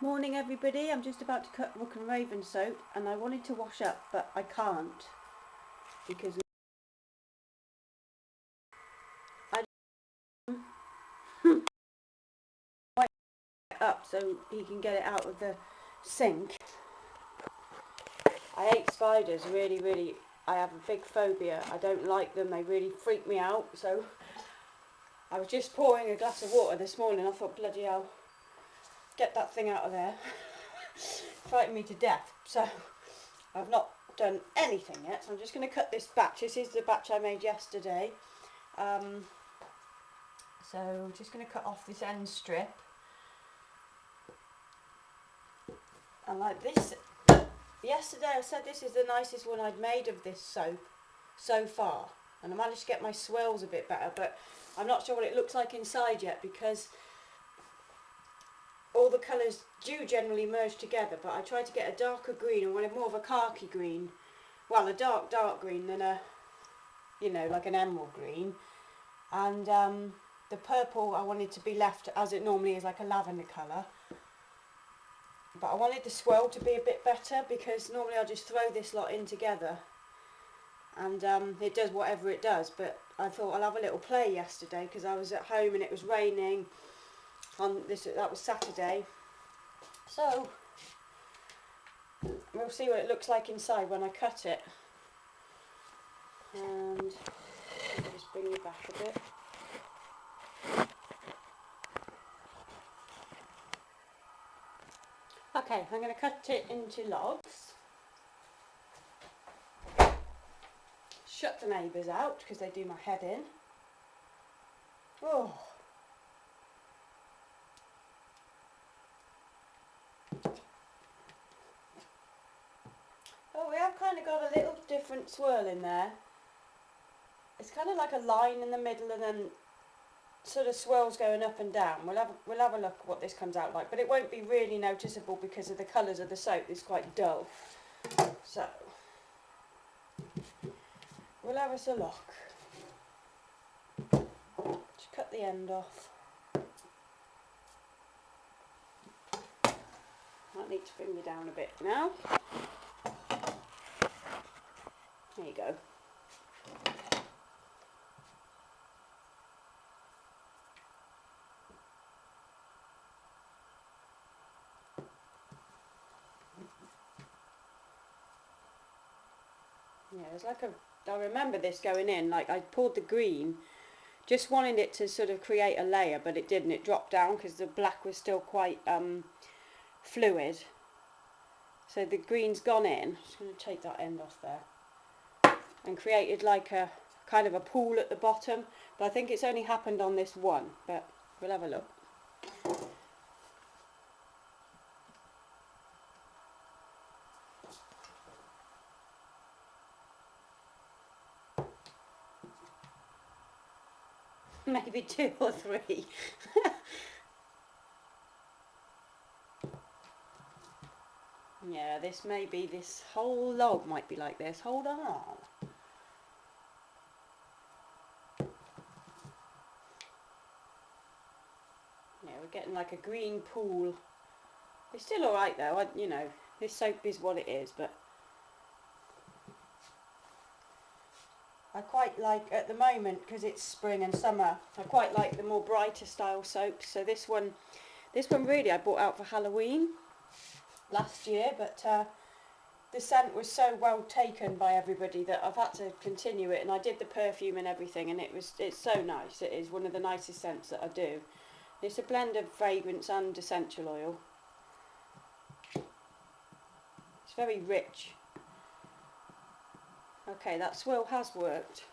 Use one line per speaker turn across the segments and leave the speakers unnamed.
Morning everybody, I'm just about to cut Rook and Raven soap and I wanted to wash up but I can't because I wipe it up so he can get it out of the sink. I hate spiders, really, I have a big phobia. I don't like them, they really freak me out. So I was just pouring a glass of water this morning. I thought, bloody hell, get that thing out of there. Frightened me to death. So I've not done anything yet, so I'm just going to cut this batch. This is the batch I made yesterday. So I'm just going to cut off this end strip. And like this, yesterday I said this is the nicest one I'd made of this soap so far. And I managed to get my swirls a bit better, but I'm not sure what it looks like inside yet because all the colours do generally merge together, but I tried to get a darker green. I wanted more of a khaki green. Well, a dark green than a, you know, like an emerald green. And the purple I wanted to be left as it normally is, like a lavender colour. But I wanted the swirl to be a bit better because normally I just throw this lot in together and it does whatever it does. But I thought I'll have a little play yesterday because I was at home and it was raining. That was Saturday. So we'll see what it looks like inside when I cut it. And I'll just bring you back a bit. Okay, I'm going to cut it into logs. Shut the neighbours out because they do my head in. Oh. Oh, we have kind of got a little different swirl in there. It's kind of like a line in the middle and then sort of swirls going up and down. We'll have a look what this comes out like, but it won't be really noticeable because of the colours of the soap. It's quite dull. So we'll have us a look. Just cut the end off. Might need to bring you down a bit now. There you go. Yeah, it's like I remember this going in, like I poured the green, just wanted it to sort of create a layer, but it didn't. It dropped down because the black was still quite fluid. So the green's gone in. I'm just going to take that end off there. And created like a kind of a pool at the bottom. But I think it's only happened on this one, but we'll have a look. Maybe 2 or 3. Yeah, this whole log might be like this. Hold on. Yeah, we're getting like a green pool. It's still alright though, you know, this soap is what it is, but I quite like, at the moment, because it's spring and summer, I quite like the more brighter style soaps. So this one really I bought out for Halloween last year, but the scent was so well taken by everybody that I've had to continue it, and I did the perfume and everything, and it's so nice. It is one of the nicest scents that I do. It's a blend of fragrance and essential oil. It's very rich. Okay, that swirl has worked.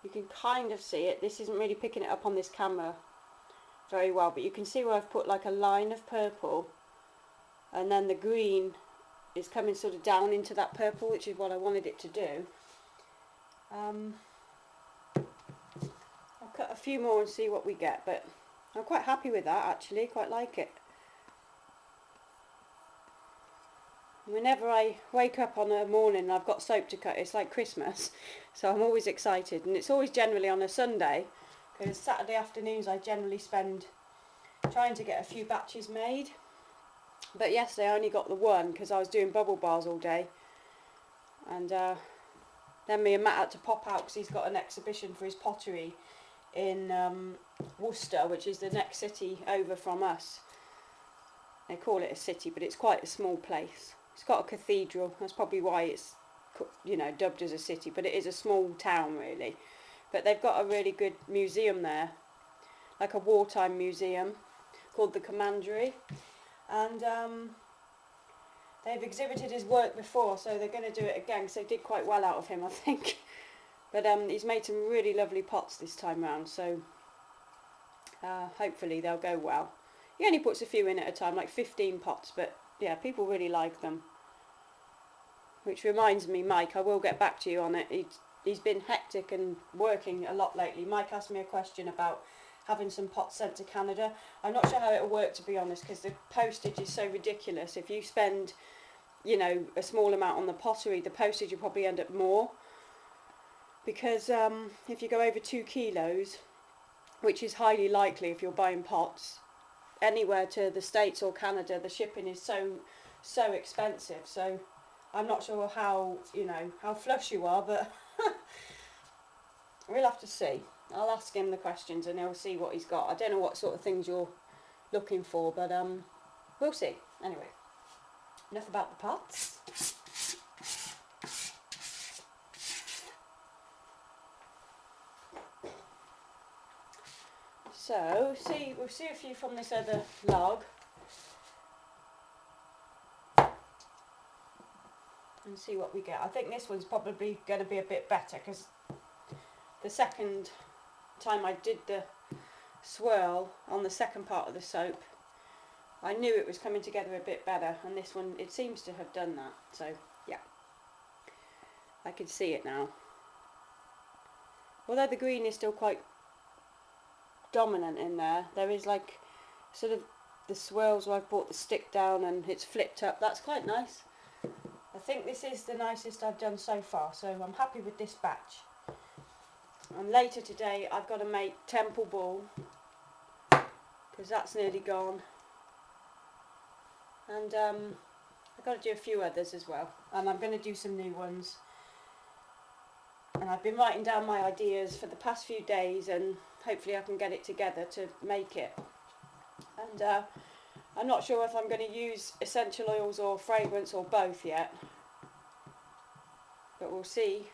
You can kind of see it. This isn't really picking it up on this camera very well, but you can see where I've put like a line of purple, and then the green is coming sort of down into that purple, which is what I wanted it to do. I'll cut a few more and see what we get, but I'm quite happy with that actually, quite like it. Whenever I wake up on a morning and I've got soap to cut, it's like Christmas, so I'm always excited, and it's always generally on a Sunday, because Saturday afternoons I generally spend trying to get a few batches made. But yesterday I only got the one because I was doing bubble bars all day. And then me and Matt had to pop out because he's got an exhibition for his pottery in Worcester, which is the next city over from us. They call it a city, but it's quite a small place. It's got a cathedral. That's probably why it's, you know, dubbed as a city, but it is a small town really. But they've got a really good museum there, like a wartime museum called the Commandery, and they've exhibited his work before, so they're going to do it again because they did quite well out of him, I think. But he's made some really lovely pots this time round, so hopefully they'll go well. He only puts a few in at a time, like 15 pots, but yeah, people really like them. Which reminds me, Mike, I will get back to you on it. He's been hectic and working a lot lately. Mike asked me a question about having some pots sent to Canada. I'm not sure how it'll work, to be honest, because the postage is so ridiculous. If you spend, you know, a small amount on the pottery, the postage will probably end up more. Because if you go over 2 kilos, which is highly likely if you're buying pots, anywhere to the States or Canada, the shipping is so expensive. So I'm not sure how, you know, how flush you are, but we'll have to see. I'll ask him the questions and he'll see what he's got. I don't know what sort of things you're looking for, but we'll see. Anyway, enough about the pots. So, we'll see a few from this other log. And see what we get. I think this one's probably going to be a bit better because the second time I did the swirl on the second part of the soap, I knew it was coming together a bit better, and this one, it seems to have done that. So yeah, I can see it now. Although the green is still quite dominant in there, there is like sort of the swirls where I've brought the stick down and it's flipped up. That's quite nice. I think this is the nicest I've done so far, so I'm happy with this batch. And later today I've got to make Temple Bull because that's nearly gone, and I've got to do a few others as well, and I'm going to do some new ones. And I've been writing down my ideas for the past few days, and hopefully I can get it together to make it. And I'm not sure if I'm going to use essential oils or fragrance or both yet, but we'll see.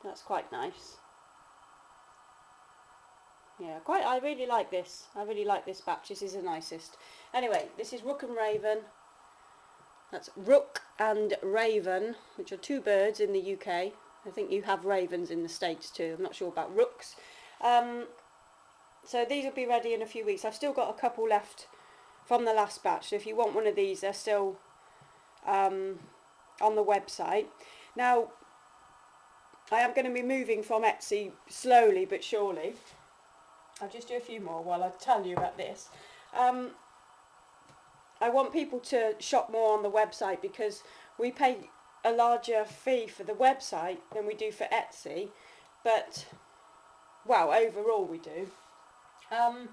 That's quite nice. Yeah, I really like this. I really like this batch. This is the nicest. Anyway, this is Rook and Raven. That's Rook and Raven, which are 2 birds in the UK. I think you have ravens in the States too. I'm not sure about rooks. So these will be ready in a few weeks. I've still got a couple left from the last batch. So if you want one of these, they're still on the website. Now, I am going to be moving from Etsy slowly but surely. I'll just do a few more while I tell you about this. I want people to shop more on the website because we pay a larger fee for the website than we do for Etsy, but, well, overall we do. And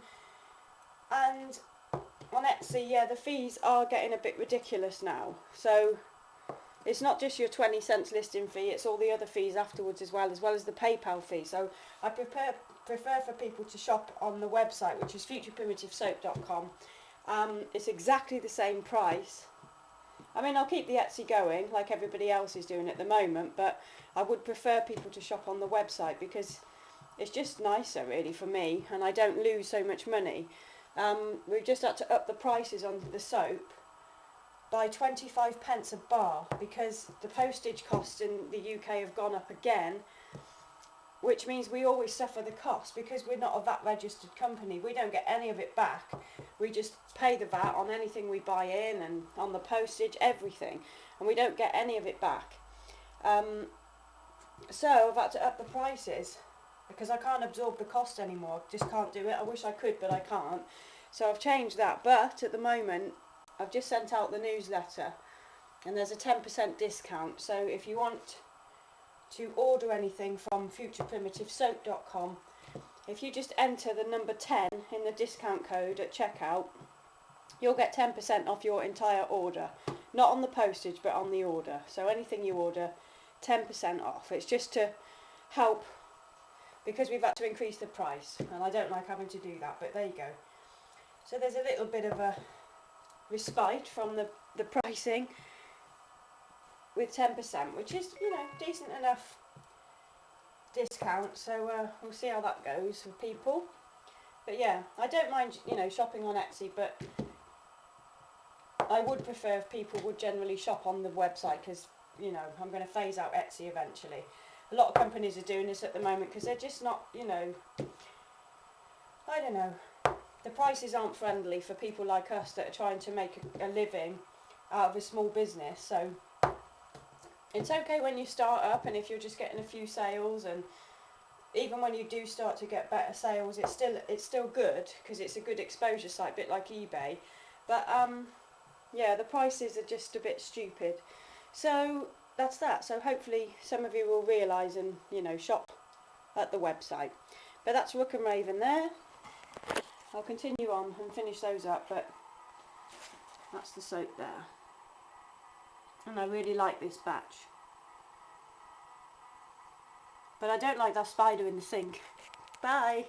on Etsy, yeah, the fees are getting a bit ridiculous now. So it's not just your 20 cents listing fee, it's all the other fees afterwards as well as the PayPal fee. So I prefer for people to shop on the website, which is FuturePrimitiveSoap.com. It's exactly the same price. I mean, I'll keep the Etsy going like everybody else is doing at the moment, but I would prefer people to shop on the website because it's just nicer really for me, and I don't lose so much money. We've just had to up the prices on the soap by 25 pence a bar because the postage costs in the UK have gone up again, which means we always suffer the cost because we're not a VAT registered company. We don't get any of it back. We just pay the VAT on anything we buy in and on the postage, everything, and we don't get any of it back. So I've had to up the prices because I can't absorb the cost anymore. Just can't do it. I wish I could, but I can't. So I've changed that. But at the moment, I've just sent out the newsletter and there's a 10% discount. So if you want to order anything from FuturePrimitiveSoap.com, if you just enter the number 10 in the discount code at checkout, you'll get 10% off your entire order. Not on the postage, but on the order. So anything you order, 10% off. It's just to help, because we've had to increase the price, and I don't like having to do that, but there you go. So there's a little bit of a respite from the pricing with 10%, which is, you know, decent enough discount. So we'll see how that goes for people. But yeah, I don't mind, you know, shopping on Etsy, but I would prefer if people would generally shop on the website, because, you know, I'm going to phase out Etsy eventually. A lot of companies are doing this at the moment because they're just not, you know, I don't know, the prices aren't friendly for people like us that are trying to make a living out of a small business. So it's okay when you start up, and if you're just getting a few sales, and even when you do start to get better sales, it's still good, because it's a good exposure site, a bit like eBay. But yeah, the prices are just a bit stupid. So that's that. So hopefully some of you will realise and, you know, shop at the website. But that's Rook and Raven there. I'll continue on and finish those up, but that's the soap there. And I really like this batch. But I don't like that spider in the sink. Bye!